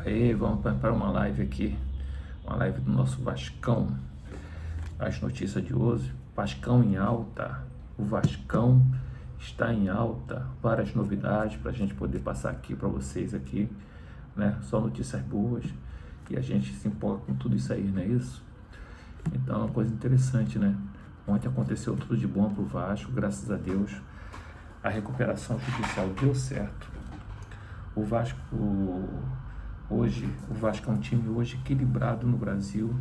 Aí, vamos para uma live aqui, uma live do nosso Vascão. As notícias de hoje: Vascão em alta, o Vascão está em alta, várias novidades para a gente poder passar aqui para vocês aqui, né? Só notícias boas e a gente se empolga com tudo isso aí, não é isso? Então é uma coisa interessante, né? Ontem aconteceu tudo de bom para o Vasco, graças a Deus. A recuperação judicial deu certo. O Vasco hoje, o Vasco é um time hoje equilibrado no Brasil.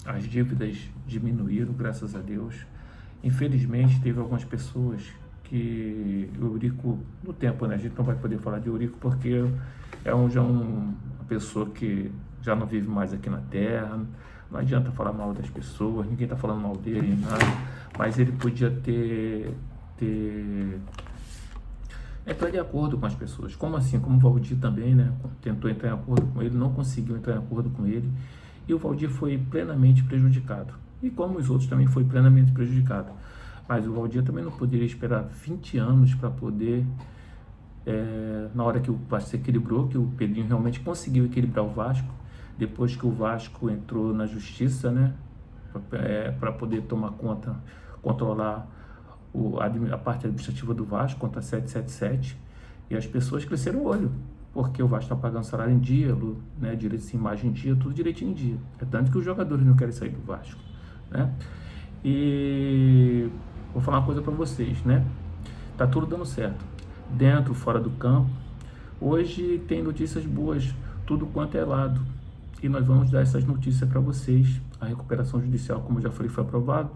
As dívidas diminuíram, graças a Deus. Infelizmente, teve algumas pessoas que o Eurico, no tempo, né? A gente não vai poder falar de Eurico porque já uma pessoa que já não vive mais aqui na Terra. Não adianta falar mal das pessoas, ninguém está falando mal dele, nada. Mas ele podia ter entrar de acordo com as pessoas. Como assim? Como o Valdir também, né? Tentou entrar em acordo com ele, não conseguiu entrar em acordo com ele. E o Valdir foi plenamente prejudicado. E como os outros também foi plenamente prejudicado. Mas o Valdir também não poderia esperar 20 anos para poder, na hora que o Vasco se equilibrou, que o Pedrinho realmente conseguiu equilibrar o Vasco, depois que o Vasco entrou na justiça, né? Para poder tomar conta, controlar a parte administrativa do Vasco contra a 777, e as pessoas cresceram o olho, porque o Vasco está pagando salário em dia, né, direitos de imagem em dia, tudo direitinho em dia. É tanto que os jogadores não querem sair do Vasco, né? E vou falar uma coisa para vocês, né? Tá tudo dando certo, dentro, fora do campo. Hoje tem notícias boas, tudo quanto é lado, e nós vamos dar essas notícias para vocês. A recuperação judicial, como eu já falei, foi aprovado.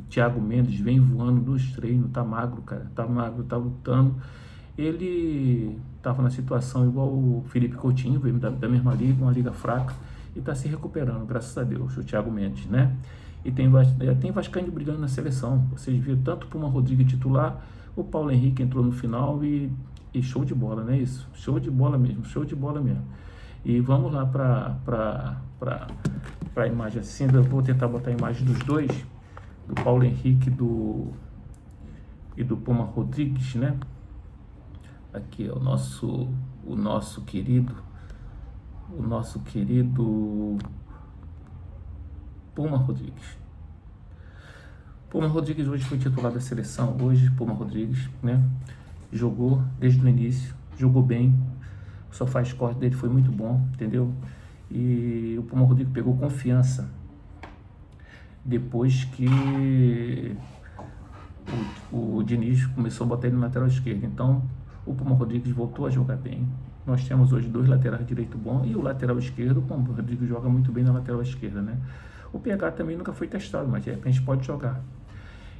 Thiago Mendes vem voando nos treinos, tá magro, cara, tá magro, tá lutando. Ele estava na situação igual o Felipe Coutinho, veio da mesma liga, uma liga fraca, e está se recuperando, graças a Deus, o Thiago Mendes, né? E tem Vascaíno brigando na seleção. Vocês viram tanto o Puma Rodrigues titular, o Paulo Henrique entrou no final e show de bola, não é isso? Show de bola mesmo, show de bola mesmo. E vamos lá para a imagem assim, eu vou tentar botar a imagem dos dois, do Paulo Henrique e do Puma Rodrigues, né? Aqui é o nosso querido Puma Rodrigues. Puma Rodrigues hoje foi titular da seleção. Hoje, Puma Rodrigues, né? Jogou desde o início, jogou bem. O SofaScore dele foi muito bom, entendeu? E o Puma Rodrigues pegou confiança depois que o Diniz começou a botar ele no lateral esquerdo. Então, o Puma Rodrigues voltou a jogar bem. Nós temos hoje dois laterais direito bom e o lateral esquerdo, o Puma Rodrigues joga muito bem na lateral esquerda, né? O PH também nunca foi testado, mas de repente pode jogar.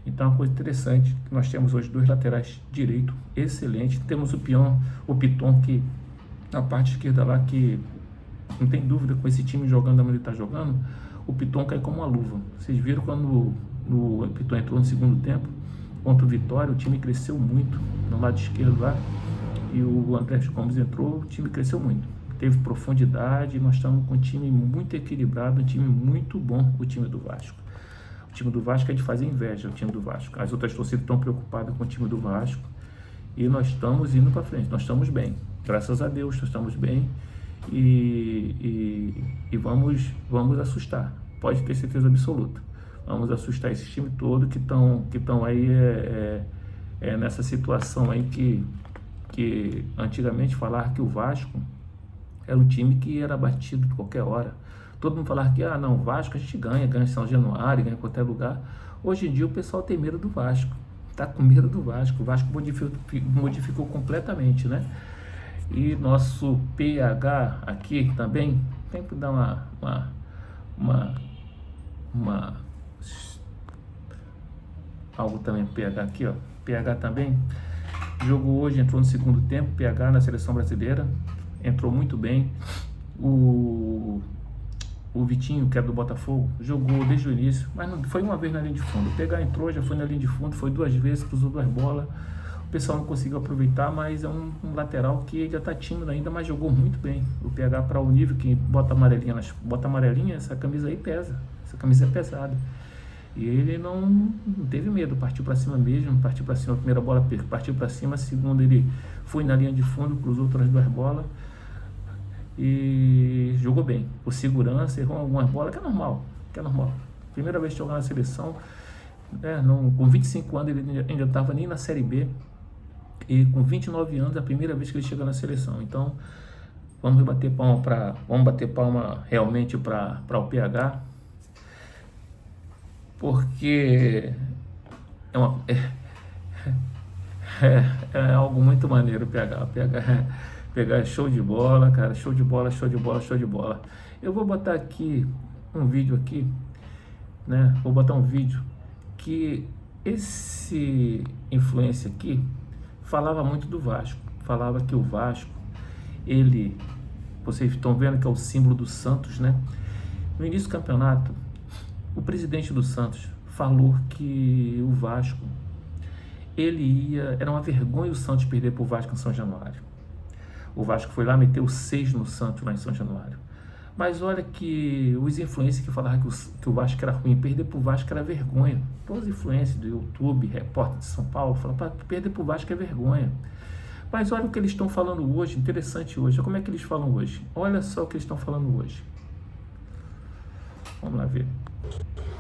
Então, é uma coisa interessante, que nós temos hoje dois laterais direito excelentes. Temos o Piton, que na parte esquerda lá, que não tem dúvida, com esse time jogando da maneira que está jogando, o Piton cai como uma luva. Vocês viram quando o Piton entrou no segundo tempo contra o Vitória, o time cresceu muito no lado esquerdo lá, e o André Gomes entrou, o time cresceu muito, teve profundidade. Nós estamos com um time muito equilibrado, um time muito bom, o time do Vasco. O time do Vasco é de fazer inveja, o time do Vasco. As outras torcidas estão preocupadas com o time do Vasco e nós estamos indo para frente, nós estamos bem, graças a Deus, nós estamos bem. E vamos assustar, pode ter certeza absoluta. Vamos assustar esse time todo que estão aí nessa situação aí que antigamente falar que o Vasco era um time que era batido de qualquer hora. Todo mundo falar que não, o Vasco a gente ganha em São Januário, ganha em qualquer lugar. Hoje em dia o pessoal tem medo do Vasco, tá com medo do Vasco. O Vasco modificou completamente, né? E nosso PH aqui também tem que dar algo também. PH aqui, ó. PH também jogou hoje, entrou no segundo tempo. PH na seleção brasileira entrou muito bem. O Vitinho, que era do Botafogo, jogou desde o início, mas não foi uma vez na linha de fundo. O PH entrou, já foi na linha de fundo, foi duas vezes, cruzou duas bolas. O pessoal não conseguiu aproveitar, mas é um lateral que já está tímido ainda, mas jogou muito bem. O PH, para o nível que bota amarelinha, essa camisa aí pesa, essa camisa é pesada. E ele não teve medo, partiu para cima mesmo, partiu para cima, a primeira bola partiu para cima, a segunda ele foi na linha de fundo, cruzou outras duas bolas. e jogou bem. Por segurança, errou algumas bolas, que é normal. Primeira vez que jogou na seleção, né, com 25 anos ele ainda estava nem na Série B, e com 29 anos é a primeira vez que ele chegou na seleção. Então, vamos bater palma realmente para o PH, porque é algo muito maneiro o PH. PH é show de bola, cara, show de bola, show de bola, show de bola. Eu vou botar aqui um vídeo aqui, né? Vou botar um vídeo que esse influencer aqui falava muito do Vasco, falava que o Vasco, vocês estão vendo que é o símbolo do Santos, né? No início do campeonato, o presidente do Santos falou que o Vasco, era uma vergonha o Santos perder para o Vasco em São Januário. O Vasco foi lá, meteu 6 no Santos lá em São Januário. Mas olha que os influencers que falavam que o Vasco era ruim, perder para o Vasco era vergonha. Todos os influencers do YouTube, repórter de São Paulo, falaram que perder para o Vasco é vergonha. Mas olha o que eles estão falando hoje, interessante hoje. Olha como é que eles falam hoje. Olha só o que eles estão falando hoje. Vamos lá ver.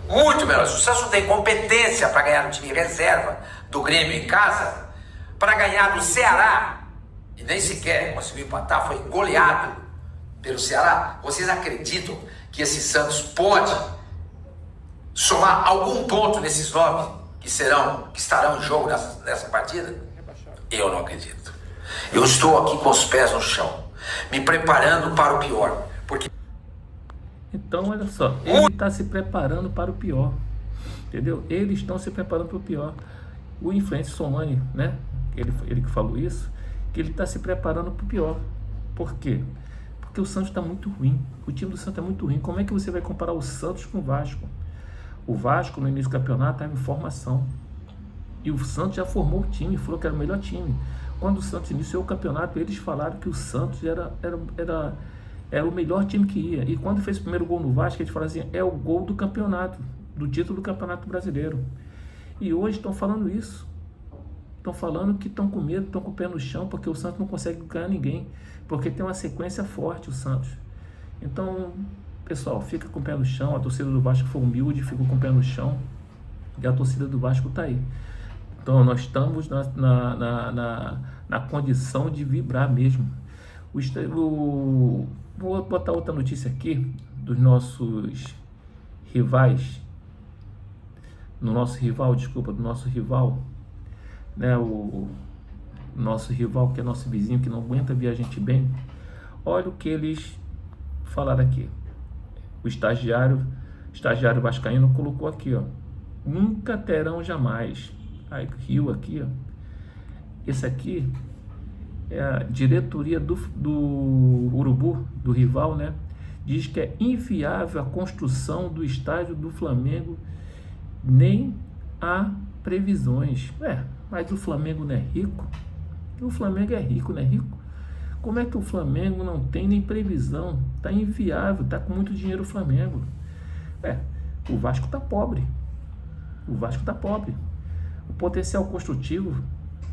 Muito melhor. O Santos não tem competência para ganhar no time reserva do Grêmio em casa, para ganhar do Ceará, e nem sequer conseguiu empatar, foi goleado pelo Ceará. Vocês acreditam que esse Santos pode somar algum ponto nesses 9 que estarão em jogo nessa partida? Eu não acredito. Eu estou aqui com os pés no chão, me preparando para o pior. Porque... Então, olha só, ele está se preparando para o pior, entendeu? Eles estão se preparando para o pior. O influencer Somani, né? Ele que falou isso, que ele está se preparando para o pior. Por quê? Porque o Santos está muito ruim. O time do Santos é muito ruim. Como é que você vai comparar o Santos com o Vasco? O Vasco, no início do campeonato, estava em formação. E o Santos já formou o time, falou que era o melhor time. Quando o Santos iniciou o campeonato, eles falaram que o Santos era o melhor time que ia. E quando fez o primeiro gol no Vasco, eles falaram assim, é o gol do campeonato, do título do Campeonato Brasileiro. E hoje estão falando isso. Estão falando que estão com medo, estão com o pé no chão, porque o Santos não consegue ganhar ninguém. Porque tem uma sequência forte o Santos. Então, pessoal, fica com o pé no chão. A torcida do Vasco foi humilde, ficou com o pé no chão. E a torcida do Vasco está aí. Então, nós estamos na condição de vibrar mesmo. Vou botar outra notícia aqui dos nossos rivais. Do nosso rival, né? O nosso rival, que é nosso vizinho, que não aguenta ver a gente bem. Olha o que eles falaram aqui. O estagiário vascaíno colocou aqui, ó. Nunca terão jamais. Aí riu aqui, ó. Esse aqui é a diretoria do Urubu, do rival, né? Diz que é inviável a construção do estádio do Flamengo, nem há previsões. Mas o Flamengo não é rico? O Flamengo é rico, não é rico? Como é que o Flamengo não tem nem previsão? Está inviável, está com muito dinheiro o Flamengo. O Vasco está pobre. O Vasco está pobre. O potencial construtivo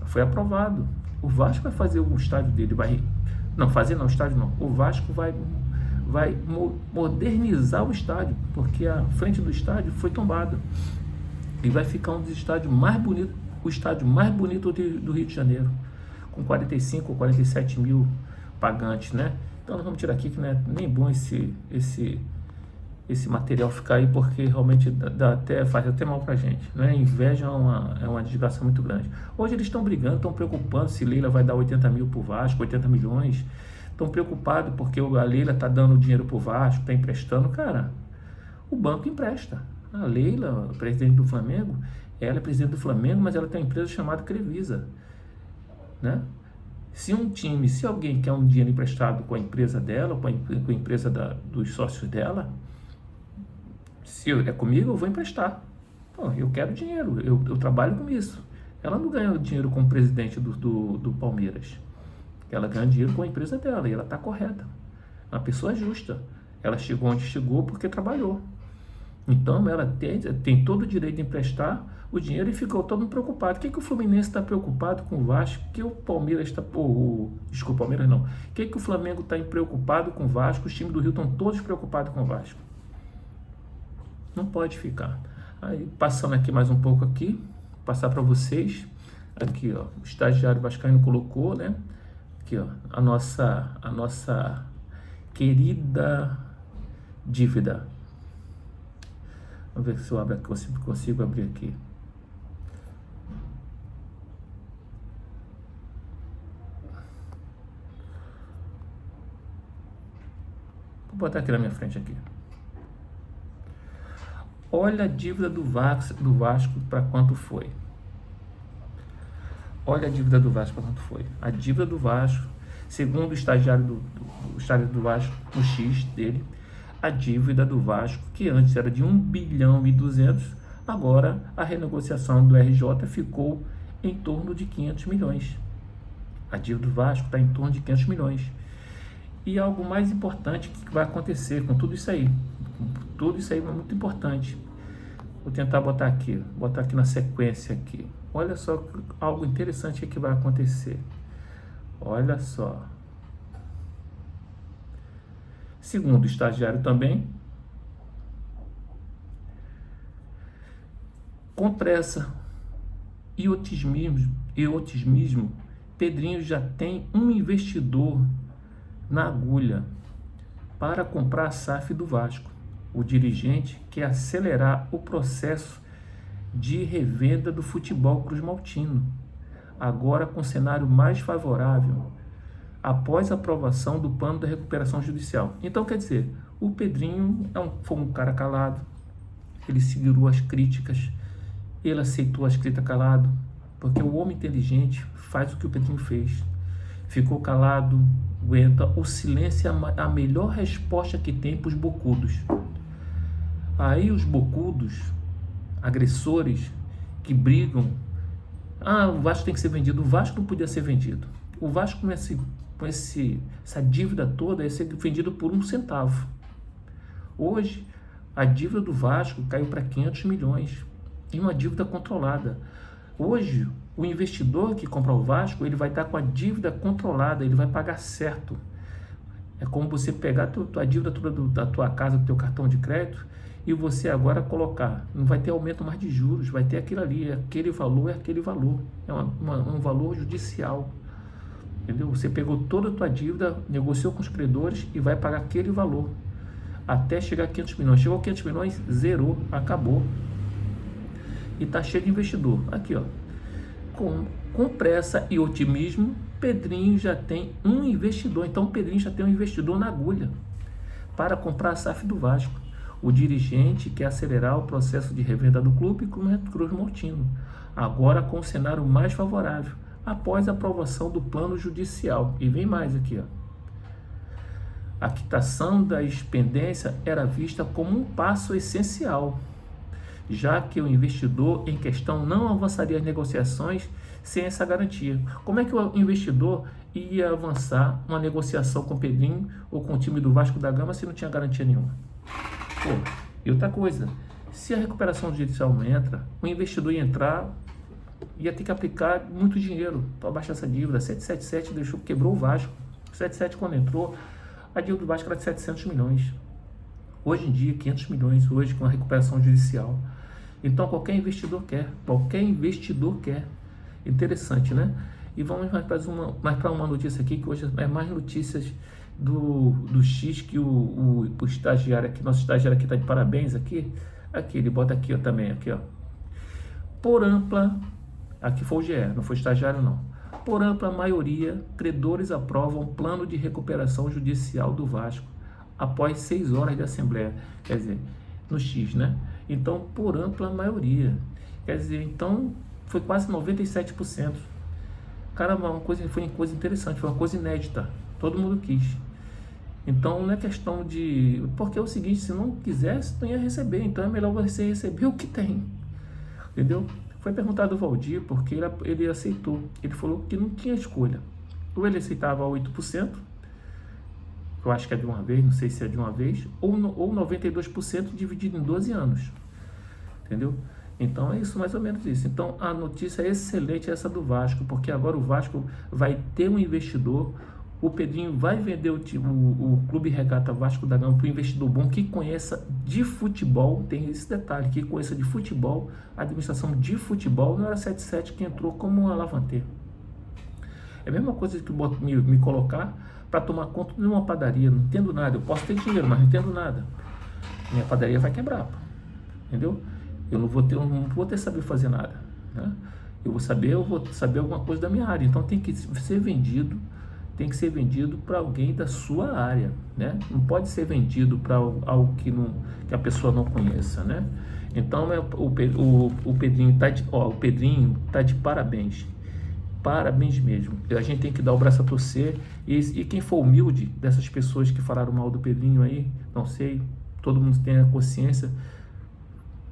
foi aprovado. O Vasco vai fazer o estádio dele, o Vasco vai modernizar o estádio, porque a frente do estádio foi tombada. E vai ficar um dos estádios mais bonitos, o estádio mais bonito do Rio de Janeiro, com 45 ou 47 mil pagantes, né? Então nós vamos tirar aqui, que não é nem bom esse material ficar aí, porque realmente faz até mal pra gente, né? Inveja é uma desgraça muito grande. Hoje eles estão brigando, estão preocupando se Leila vai dar 80 mil pro Vasco, 80 milhões. Estão preocupados porque a Leila está dando dinheiro pro Vasco, está emprestando. Cara, o banco empresta. A Leila, presidente do Flamengo, ela é presidente do Flamengo, mas ela tem uma empresa chamada Crevisa, né? Se alguém quer um dinheiro emprestado com a empresa dela, com a empresa dos sócios dela, se é comigo, eu vou emprestar. Eu quero dinheiro, eu trabalho com isso. Ela não ganha dinheiro como presidente do Palmeiras. Ela ganha dinheiro com a empresa dela e ela está correta. Uma pessoa justa. Ela chegou onde chegou porque trabalhou. Então ela tem todo o direito de emprestar o dinheiro e ficou todo mundo preocupado. O que o Fluminense está preocupado com o Vasco? Que o Palmeiras está... Desculpa, Palmeiras não. O que o Flamengo está preocupado com o Vasco? Os times do Rio estão todos preocupados com o Vasco. Não pode ficar. Aí, passando aqui mais um pouco aqui, passar para vocês. Aqui, ó, o estagiário vascaíno colocou, né? Aqui, ó, a nossa querida dívida. Vamos ver se eu abro aqui, eu consigo abrir aqui. Vou botar aqui na minha frente aqui. Olha a dívida do Vasco para quanto foi. Olha a dívida do Vasco para quanto foi. A dívida do Vasco, segundo o estagiário do Vasco, o X dele, a dívida do Vasco, que antes era de 1 bilhão e 200, agora a renegociação do RJ ficou em torno de 500 milhões. A dívida do Vasco está em torno de 500 milhões. E algo mais importante que vai acontecer com tudo isso aí. Tudo isso aí é muito importante. Vou tentar botar aqui na sequência aqui. Olha só algo interessante que vai acontecer. Olha só. Segundo o estagiário também, com pressa e otimismo, Pedrinho já tem um investidor na agulha para comprar a SAF do Vasco. O dirigente quer acelerar o processo de revenda do futebol cruzmaltino, agora com cenário mais favorável, após a aprovação do plano da recuperação judicial. Então, quer dizer, o Pedrinho foi um cara calado, ele segurou as críticas, ele aceitou as críticas calado, porque o homem inteligente faz o que o Pedrinho fez. Ficou calado, aguenta. O silêncio é a melhor resposta que tem para os bocudos. Aí os bocudos, agressores, que brigam, o Vasco tem que ser vendido. O Vasco não podia ser vendido. O Vasco com essa dívida toda ia ser vendido por 1 centavo. Hoje, a dívida do Vasco caiu para 500 milhões. E uma dívida controlada. Hoje, o investidor que compra o Vasco, ele vai estar com a dívida controlada, ele vai pagar certo. É como você pegar a dívida toda da tua casa, do teu cartão de crédito, e você agora colocar. Não vai ter aumento mais de juros, vai ter aquilo ali, aquele valor é aquele valor. É um valor judicial. Entendeu? Você pegou toda a tua dívida, negociou com os credores e vai pagar aquele valor. Até chegar a 500 milhões. Chegou a 500 milhões, zerou, acabou. E está cheio de investidor. Aqui, ó. Com pressa e otimismo, Pedrinho já tem um investidor. Então, o Pedrinho já tem um investidor na agulha para comprar a SAF do Vasco. O dirigente quer acelerar o processo de revenda do clube cruzmaltino, agora com o cenário mais favorável, após a aprovação do plano judicial. E vem mais aqui, ó. A quitação da expendência era vista como um passo essencial, já que o investidor em questão não avançaria as negociações sem essa garantia. Como é que o investidor ia avançar uma negociação com o Pedrinho ou com o time do Vasco da Gama se não tinha garantia nenhuma? E outra coisa, se a recuperação judicial não entra, o investidor ia ter que aplicar muito dinheiro para baixar essa dívida. 777 quebrou o Vasco. 777 quando entrou, a dívida do Vasco era de 700 milhões. Hoje em dia, 500 milhões, hoje com a recuperação judicial. Então, qualquer investidor quer. Interessante, né? E vamos mais para uma notícia aqui, que hoje é mais notícias do X, que o estagiário aqui, nosso estagiário aqui está de parabéns aqui. Aqui, ele bota aqui, ó, também, aqui, ó. Por ampla, aqui foi o GE, não foi estagiário não. Por ampla maioria, credores aprovam plano de recuperação judicial do Vasco após 6 horas de assembleia. Quer dizer, no X, né? Então, por ampla maioria. Quer dizer, então, foi quase 97%. Caramba, foi uma coisa interessante, foi uma coisa inédita. Todo mundo quis. Então, não é questão de... Porque é o seguinte, se não quisesse, não ia receber. Então, é melhor você receber o que tem. Entendeu? Foi perguntado ao Valdir, porque ele aceitou. Ele falou que não tinha escolha. Ou ele aceitava 8%, eu acho que é de uma vez, não sei se é de uma vez, ou 92% dividido em 12 anos, entendeu? Então é isso, mais ou menos isso. Então a notícia é excelente essa do Vasco, porque agora o Vasco vai ter um investidor, o Pedrinho vai vender o Clube Regata Vasco da Gama para um investidor bom que conheça de futebol, tem esse detalhe, que conheça de futebol, a administração de futebol, não era 77 que entrou como um alavanteiro. É a mesma coisa que me colocar para tomar conta de uma padaria, não entendo nada, eu posso ter dinheiro, mas não entendo nada. Minha padaria vai quebrar, entendeu? Eu não vou ter saber fazer nada, né? Eu vou saber alguma coisa da minha área, então tem que ser vendido para alguém da sua área, né? Não pode ser vendido para algo que a pessoa não conheça, né? Então o Pedrinho tá de parabéns. Parabéns mesmo. A gente tem que dar o braço a torcer. E quem for humilde dessas pessoas que falaram mal do Pedrinho aí, não sei, todo mundo tem a consciência,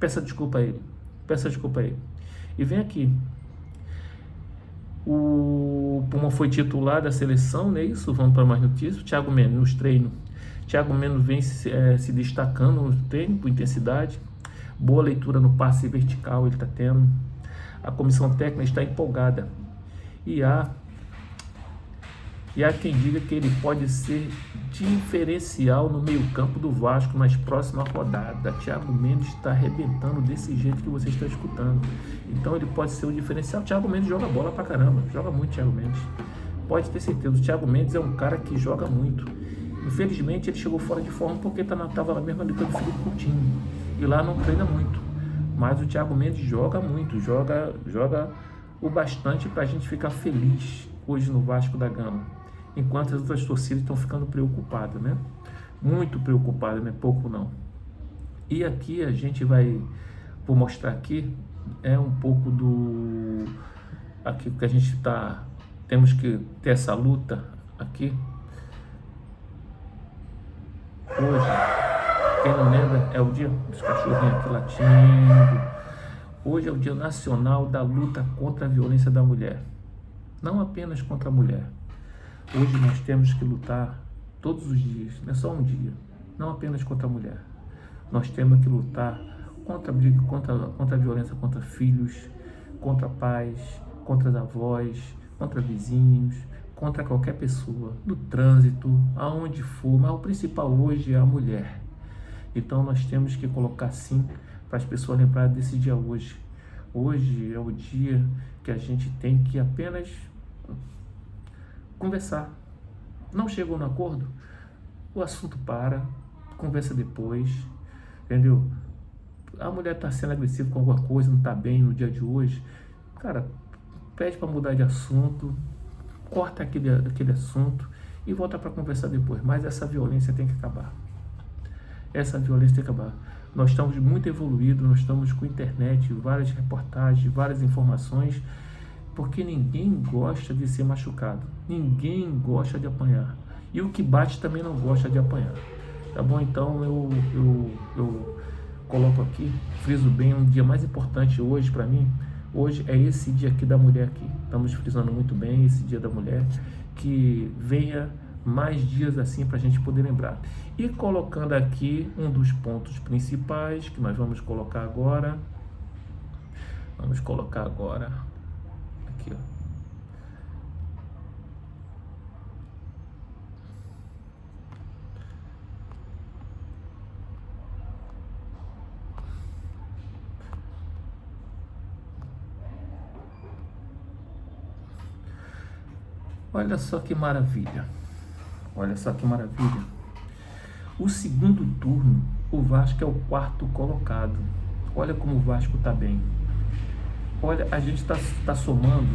peça desculpa a ele. Peça desculpa a ele. E vem aqui. O Puma foi titular da seleção, não é isso? Vamos para mais notícias. O Thiago Mendes, nos treinos. Thiago Mendes vem se destacando no treino, por intensidade. Boa leitura no passe vertical ele está tendo. A comissão técnica está empolgada. E há quem diga que ele pode ser diferencial no meio-campo do Vasco nas próximas rodadas. Thiago Mendes está arrebentando desse jeito que você está escutando. Então ele pode ser o diferencial. Thiago Mendes joga bola pra caramba, joga muito Thiago Mendes. Pode ter certeza, o Thiago Mendes é um cara que joga muito. Infelizmente ele chegou fora de forma porque estava na mesma liga do Felipe Coutinho. E lá não treina muito. Mas o Thiago Mendes joga muito, joga o bastante para a gente ficar feliz hoje no Vasco da Gama, enquanto as outras torcidas estão ficando preocupadas, né? Muito preocupadas, não é pouco não. E aqui a gente vou mostrar aqui, é um pouco aqui que a gente temos que ter essa luta aqui. Hoje, quem não lembra, é o dia dos cachorrinhos aqui latindo. Hoje é o Dia Nacional da Luta contra a Violência da Mulher. Não apenas contra a mulher. Hoje nós temos que lutar todos os dias, não é só um dia. Não apenas contra a mulher. Nós temos que lutar contra a violência contra filhos, contra pais, contra as avós, contra vizinhos, contra qualquer pessoa, no trânsito, aonde for. Mas o principal hoje é a mulher. Então nós temos que colocar sim, para as pessoas lembrarem desse dia hoje. Hoje é o dia que a gente tem que apenas conversar. Não chegou no acordo? O assunto para, conversa depois, entendeu? A mulher está sendo agressiva com alguma coisa, não está bem no dia de hoje, cara, pede para mudar de assunto, corta aquele assunto e volta para conversar depois. Mas essa violência tem que acabar. Essa violência tem que acabar. Nós estamos muito evoluídos, nós estamos com internet, várias reportagens, várias informações, porque ninguém gosta de ser machucado, ninguém gosta de apanhar. E o que bate também não gosta de apanhar. Tá bom? Então eu coloco aqui, friso bem, um dia mais importante hoje para mim. Hoje é esse dia aqui da mulher aqui. Estamos frisando muito bem esse dia da mulher, que venha mais dias assim para a gente poder lembrar. E colocando aqui um dos pontos principais que nós vamos colocar agora. Vamos colocar agora aqui, ó. Olha só que maravilha. Olha só que maravilha. O segundo turno, o Vasco é o 4º colocado. Olha como o Vasco está bem. Olha, a gente está somando.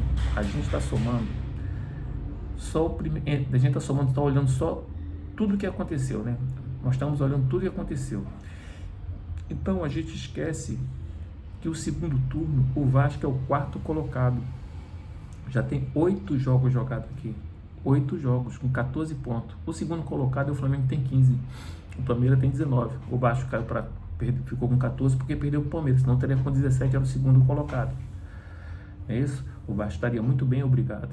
Só o primeiro. A gente está somando, está olhando só tudo que aconteceu, né? Nós estamos olhando tudo que aconteceu. Então a gente esquece que o segundo turno, o Vasco é o 4º colocado. Já tem 8 jogos jogados aqui. 8 jogos, com 14 pontos. O segundo colocado é o Flamengo, tem 15. O Palmeiras tem 19. O Vasco ficou com 14 porque perdeu o Palmeiras. Senão teria com 17, era o segundo colocado. É isso? O Vasco estaria muito bem, obrigado.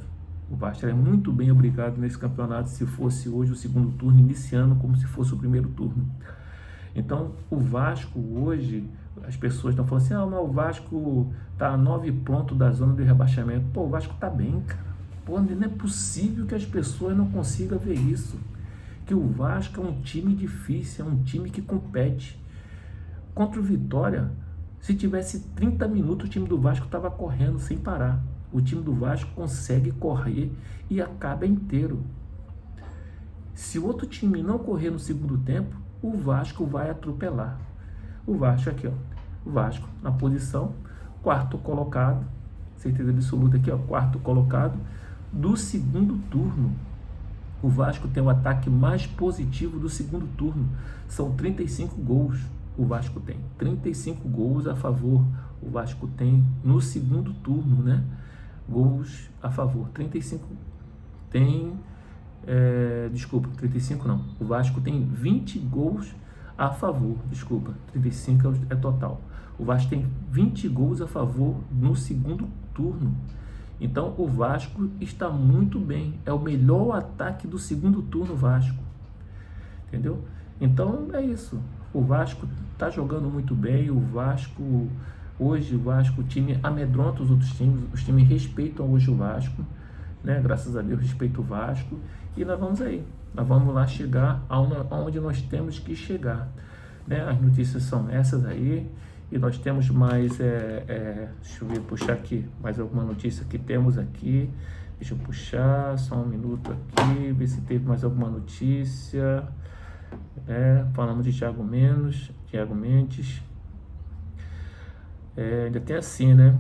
O Vasco estaria muito bem obrigado nesse campeonato se fosse hoje o segundo turno, iniciando como se fosse o primeiro turno. Então, o Vasco hoje, as pessoas estão falando assim, mas o Vasco está a 9 pontos da zona de rebaixamento. Pô, o Vasco está bem, cara. Pô, não é possível que as pessoas não consigam ver isso. Que o Vasco é um time difícil, é um time que compete. Contra o Vitória, se tivesse 30 minutos, o time do Vasco estava correndo sem parar. O time do Vasco consegue correr e acaba inteiro. Se o outro time não correr no segundo tempo, o Vasco vai atropelar. O Vasco aqui, ó. O Vasco na posição, quarto colocado, certeza absoluta aqui, ó, quarto colocado do segundo turno. O Vasco tem o ataque mais positivo do segundo turno. São 35 gols. O Vasco tem 35 gols a favor. O Vasco tem no segundo turno, né? Gols a favor. 35 tem. 35 não. O Vasco tem 20 gols a favor. 35 é total. O Vasco tem 20 gols a favor no segundo turno. Então o Vasco está muito bem. É o melhor ataque do segundo turno, Vasco. Entendeu? Então é isso. O Vasco está jogando muito bem. O Vasco, hoje, o time amedronta os outros times. Os times respeitam hoje o Vasco, né? Graças a Deus, respeita o Vasco. E nós vamos aí. Nós vamos lá chegar aonde nós temos que chegar, né? As notícias são essas aí. E nós temos mais, deixa eu ver, puxar aqui mais alguma notícia que temos aqui. Deixa eu puxar, só um minuto aqui, ver se teve mais alguma notícia. Falamos de Thiago Mendes. Ainda tem assim, né?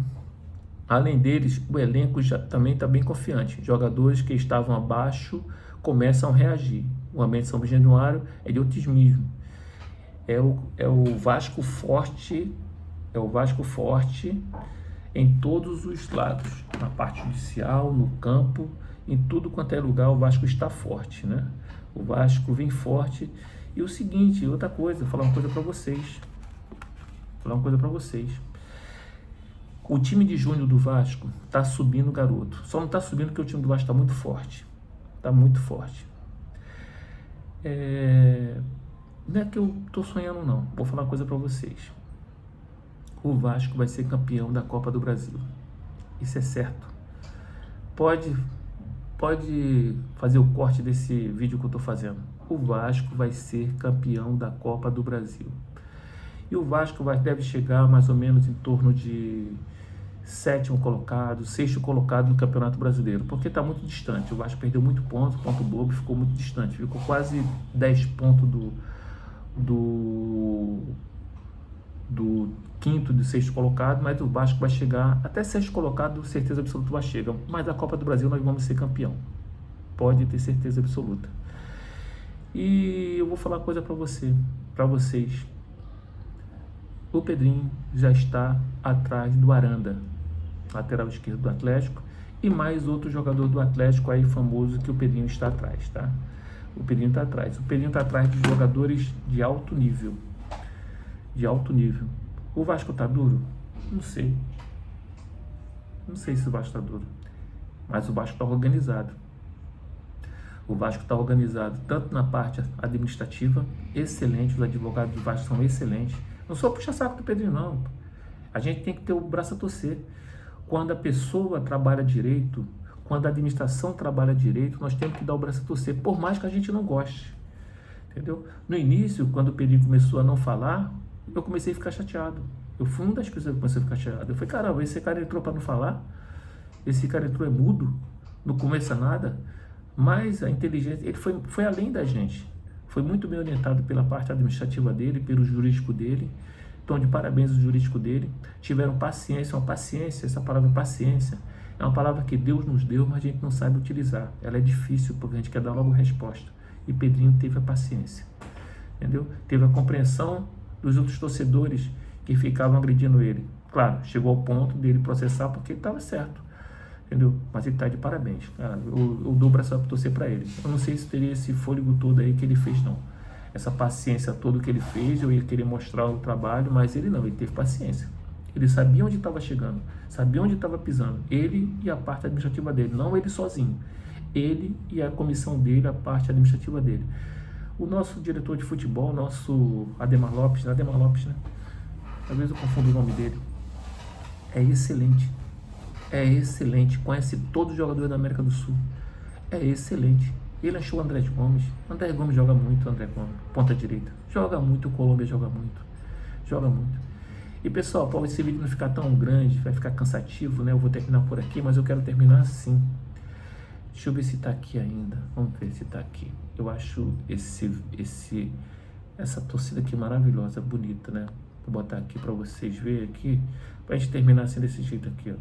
Além deles, o elenco já também está bem confiante. Jogadores que estavam abaixo começam a reagir. O ambiente de São Januário é de otimismo. É o Vasco forte, em todos os lados, na parte judicial, no campo, em tudo quanto é lugar o Vasco está forte, né? O Vasco vem forte. E o seguinte, outra coisa, vou falar uma coisa para vocês. O time de junho do Vasco está subindo, garoto. Só não está subindo porque o time do Vasco está muito forte. Está muito forte. Não é que eu estou sonhando, não. Vou falar uma coisa para vocês. O Vasco vai ser campeão da Copa do Brasil. Isso é certo. Pode fazer o corte desse vídeo que eu estou fazendo. O Vasco vai ser campeão da Copa do Brasil. E o Vasco deve chegar mais ou menos em torno de 7º colocado, 6º colocado no Campeonato Brasileiro, porque está muito distante. O Vasco perdeu muito ponto bobo, ficou muito distante, ficou quase 10 pontos do 5º, do 6º colocado, mas o Vasco vai chegar até 6º colocado, certeza absoluta vai chegar. Mas a Copa do Brasil nós vamos ser campeão, pode ter certeza absoluta. E eu vou falar uma coisa para vocês. O Pedrinho já está atrás do Aranda, lateral esquerdo do Atlético, e mais outro jogador do Atlético aí famoso que o Pedrinho está atrás, tá? O Pedrinho está atrás. O Pedrinho está atrás de jogadores de alto nível. O Vasco está duro? Não sei. Não sei se o Vasco está duro. Mas o Vasco está organizado. O Vasco está organizado tanto na parte administrativa, excelente. Os advogados do Vasco são excelentes. Não sou puxa-saco do Pedrinho, não. A gente tem que ter o braço a torcer. Quando a pessoa trabalha direito, quando a administração trabalha direito, nós temos que dar o braço a torcer, por mais que a gente não goste. Entendeu? No início, quando o Pedrinho começou a não falar, eu comecei a ficar chateado. Eu fui uma das pessoas que comecei a ficar chateado. Eu falei, caramba, esse cara entrou para não falar? Esse cara entrou é mudo? Não começa nada? Mas a inteligência, ele foi além da gente. Foi muito bem orientado pela parte administrativa dele, pelo jurídico dele. Então, de parabéns ao jurídico dele. Tiveram paciência, essa palavra paciência, é uma palavra que Deus nos deu, mas a gente não sabe utilizar. Ela é difícil, porque a gente quer dar logo resposta. E Pedrinho teve a paciência, entendeu? Teve a compreensão dos outros torcedores que ficavam agredindo ele. Claro, chegou ao ponto dele processar porque ele estava certo, entendeu? Mas ele está de parabéns, cara. Eu dou o braço para torcer para ele. Eu não sei se teria esse fôlego todo aí que ele fez, não. Essa paciência toda que ele fez, eu ia querer mostrar o trabalho, mas ele não, ele teve paciência. Ele sabia onde estava chegando, sabia onde estava pisando. Ele e a parte administrativa dele, não ele sozinho. Ele e a comissão dele, a parte administrativa dele. O nosso diretor de futebol, nosso Ademar Lopes, né? Às vezes eu confundo o nome dele. É excelente. É excelente. Conhece todos os jogadores da América do Sul. É excelente. Ele achou o André Gomes. André Gomes joga muito, André Gomes. Ponta direita. Joga muito, o Colômbia joga muito. Joga muito. E pessoal, para esse vídeo não ficar tão grande, vai ficar cansativo, né? Eu vou terminar por aqui, mas eu quero terminar assim. Deixa eu ver se tá aqui ainda. Vamos ver se tá aqui. Eu acho essa torcida aqui maravilhosa, bonita, né? Vou botar aqui para vocês verem aqui, pra gente terminar assim desse jeito aqui, ó.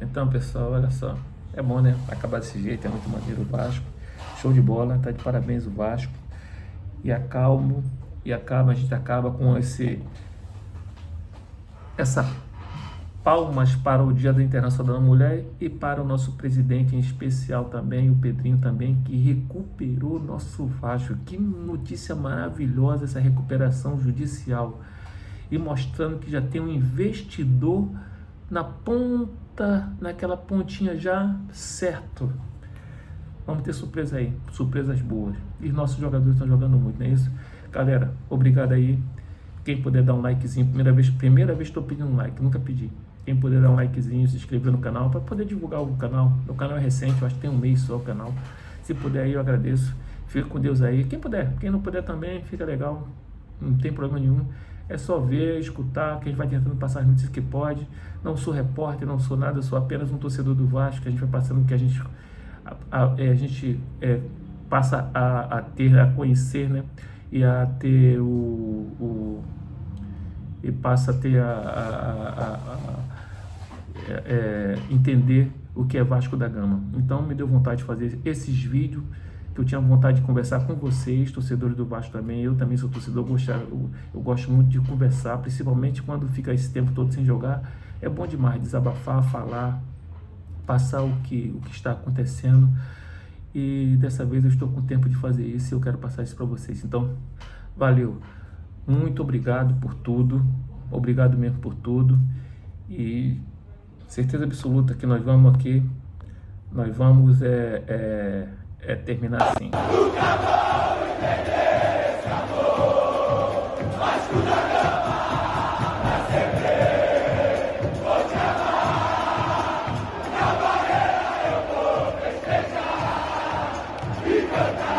Então, pessoal, olha só, é bom, né? Acabar desse jeito, é muito maneiro o Vasco. Show de bola, tá de parabéns o Vasco. E a gente acaba com essa palmas para o Dia da Internacional da Mulher e para o nosso presidente em especial também, o Pedrinho também, que recuperou nosso Vasco. Que notícia maravilhosa essa recuperação judicial. E mostrando que já tem um investidor na ponta, naquela pontinha já certo. Vamos ter surpresa aí, surpresas boas. E nossos jogadores estão jogando muito, não é isso? Galera, obrigado aí. Quem puder dar um likezinho, primeira vez estou pedindo um like, nunca pedi. Quem puder dar um likezinho, se inscrever no canal, para poder divulgar o canal. Meu canal é recente, eu acho que tem um mês só o canal. Se puder aí, eu agradeço. Fica com Deus aí. Quem puder, quem não puder também, fica legal. Não tem problema nenhum. É só ver, escutar, que a gente vai tentando passar as notícias que pode. Não sou repórter, não sou nada, sou apenas um torcedor do Vasco, que a gente vai passando o que a gente passa a conhecer, né? E a ter e passa a ter entender o que é Vasco da Gama. Então me deu vontade de fazer esses vídeos, que eu tinha vontade de conversar com vocês, torcedores do Vasco também. Eu também sou torcedor, eu gosto muito de conversar, principalmente quando fica esse tempo todo sem jogar. É bom demais desabafar, falar, passar o que está acontecendo. E dessa vez eu estou com tempo de fazer isso e eu quero passar isso para vocês. Então, valeu. Muito obrigado por tudo. Obrigado mesmo por tudo. E certeza absoluta que nós vamos terminar assim. Viva!